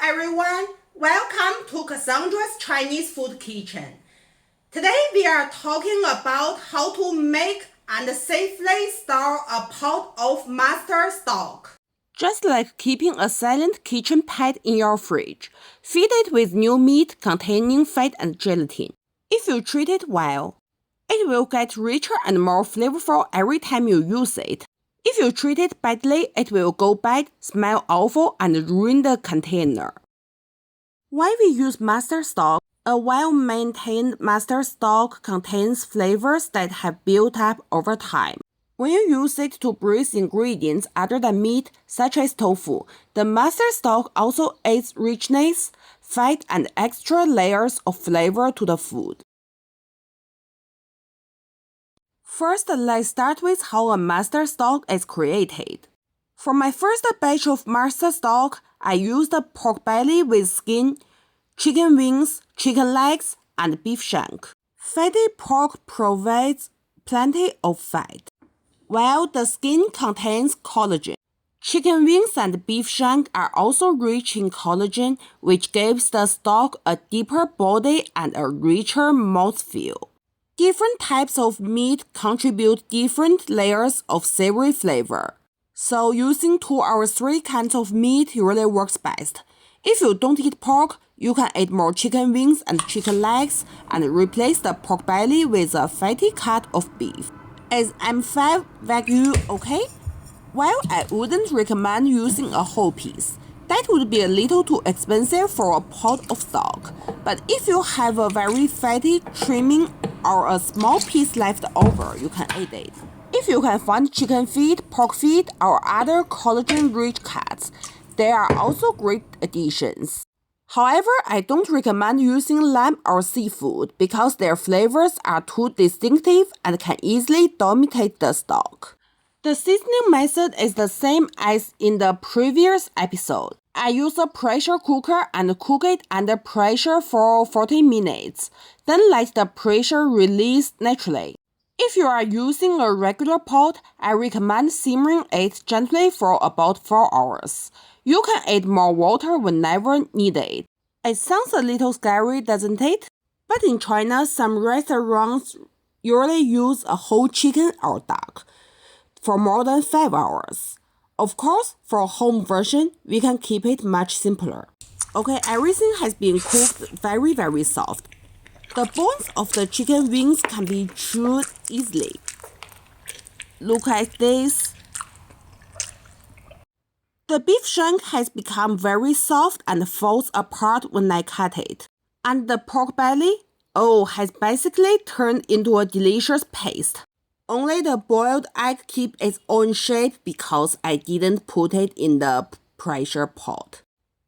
everyone, welcome to Cassandra's Chinese Food Kitchen. Today we are talking about how to make and safely store a pot of mustard stock. Just like keeping a silent kitchen pet in your fridge, feed it with new meat containing fat and gelatin. If you treat it well, it will get richer and more flavorful every time you use it. If you treat it badly, it will go bad, smell awful, and ruin the container. Why we use mustard stock? A well-maintained mustard stock contains flavors that have built up over time. When you use it to braise ingredients other than meat, such as tofu, the mustard stock also adds richness, fat, and extra layers of flavor to the food. First, let's start with how a mustard stock is created. For my first batch of mustard stock, I used pork belly with skin, chicken wings, chicken legs, and beef shank. Fatty pork provides plenty of fat, while the skin contains collagen. Chicken wings and beef shank are also rich in collagen, which gives the stock a deeper body and a richer mouthfeel. Different types of meat contribute different layers of savory flavor, so using 2 or 3 kinds of meat really works best. If you don't eat pork, you can add more chicken wings and chicken legs and replace the pork belly with a fatty cut of beef. Is M5 Wagyu okay? Well, I wouldn't recommend using a whole piece. That would be a little too expensive for a pot of stock. But if you have a very fatty trimming or a small piece left over, you can add it. If you can find chicken feet, pork feet, or other collagen-rich cuts, they are also great additions. However, I don't recommend using lamb or seafood because their flavors are too distinctive and can easily dominate the stock. The seasoning method is the same as in the previous episode. I use a pressure cooker and cook it under pressure for 40 minutes, then let the pressure release naturally. If you are using a regular pot, I recommend simmering it gently for about 4 hours. You can add more water whenever needed. It sounds a little scary, doesn't it? But in China, some restaurants usually use a whole chicken or duck for more than 5 hours. Of course, for a home version, we can keep it much simpler. Okay, everything has been cooked very soft. The bones of the chicken wings can be chewed easily. Look at this. The beef shank has become very soft and falls apart when I cut it. And the pork belly, has basically turned into a delicious paste. Only the boiled egg keeps its own shape because I didn't put it in the pressure pot.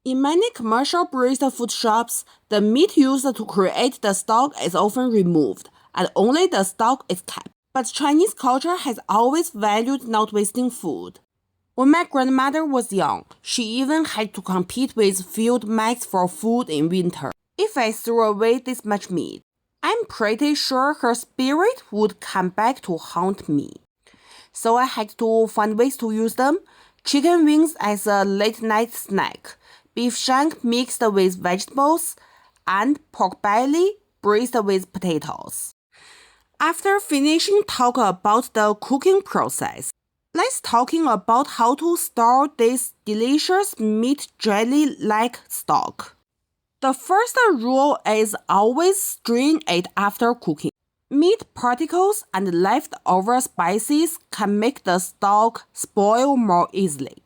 In many commercial braised food shops, the meat used to create the stock is often removed, and only the stock is kept. But Chinese culture has always valued not wasting food. When my grandmother was young, she even had to compete with field mice for food in winter. If I threw away this much meat, I'm pretty sure her spirit would come back to haunt me. So I had to find ways to use them. Chicken wings as a late-night snack, beef shank mixed with vegetables, and pork belly braised with potatoes. After finishing talk about the cooking process, let's talking about how to store this delicious meat jelly-like stock. The first rule is always strain it after cooking. Meat particles and leftover spices can make the stock spoil more easily.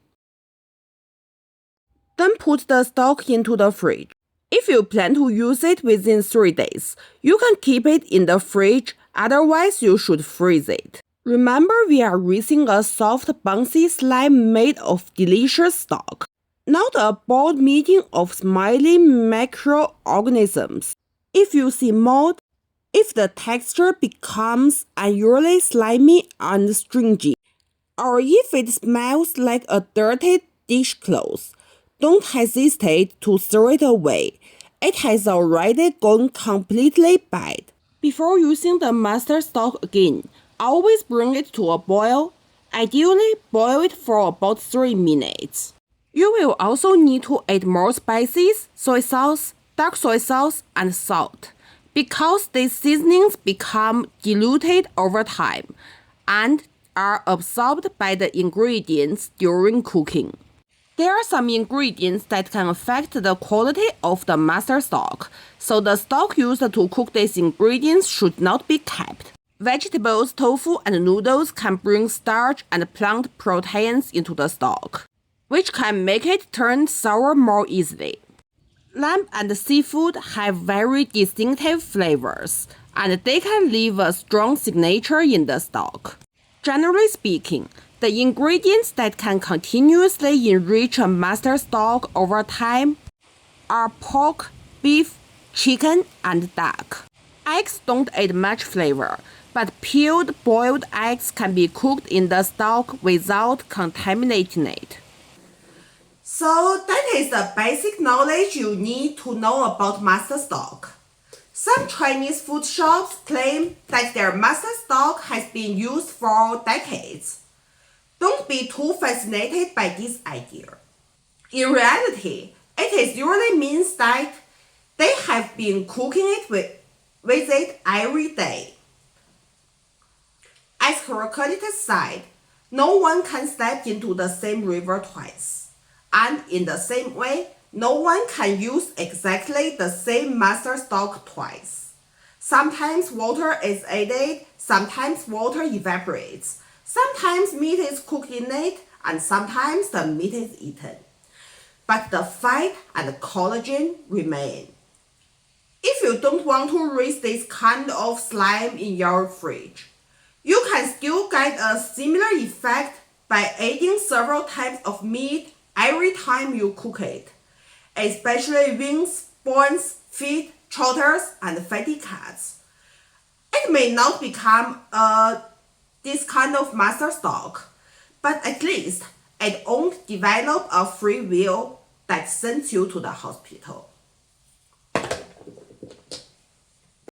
Then put the stock into the fridge. If you plan to use it within 3 days, you can keep it in the fridge, otherwise you should freeze it. Remember, we are using a soft, bouncy slime made of delicious stock, not a bold meeting of smiley microorganisms. If you see mold, if the texture becomes unusually slimy and stringy, or if it smells like a dirty dishcloth, don't hesitate to throw it away. It has already gone completely bad. Before using the mustard stock again, always bring it to a boil. Ideally, boil it for about 3 minutes. You will also need to add more spices, soy sauce, dark soy sauce, and salt, because these seasonings become diluted over time and are absorbed by the ingredients during cooking. There are some ingredients that can affect the quality of the master stock, so the stock used to cook these ingredients should not be kept. Vegetables, tofu, and noodles can bring starch and plant proteins into the stock, which can make it turn sour more easily. Lamb and seafood have very distinctive flavors, and they can leave a strong signature in the stock. Generally speaking, the ingredients that can continuously enrich a master stock over time are pork, beef, chicken, and duck. Eggs don't add much flavor, but peeled boiled eggs can be cooked in the stock without contaminating it. So that is the basic knowledge you need to know about master stock. Some Chinese food shops claim that their master stock has been used for decades. Don't be too fascinated by this idea. In reality, it usually means that they have been cooking it with it every day. As Heraclitus said, no one can step into the same river twice. And in the same way, no one can use exactly the same master stock twice. Sometimes water is added, sometimes water evaporates, sometimes meat is cooked in it, and sometimes the meat is eaten. But the fat and collagen remain. If you don't want to raise this kind of slime in your fridge, you can still get a similar effect by adding several types of meat every time you cook it, especially wings, bones, feet, trotters, and fatty cats. It may not become this kind of master stock, but at least it won't develop a free will that sends you to the hospital.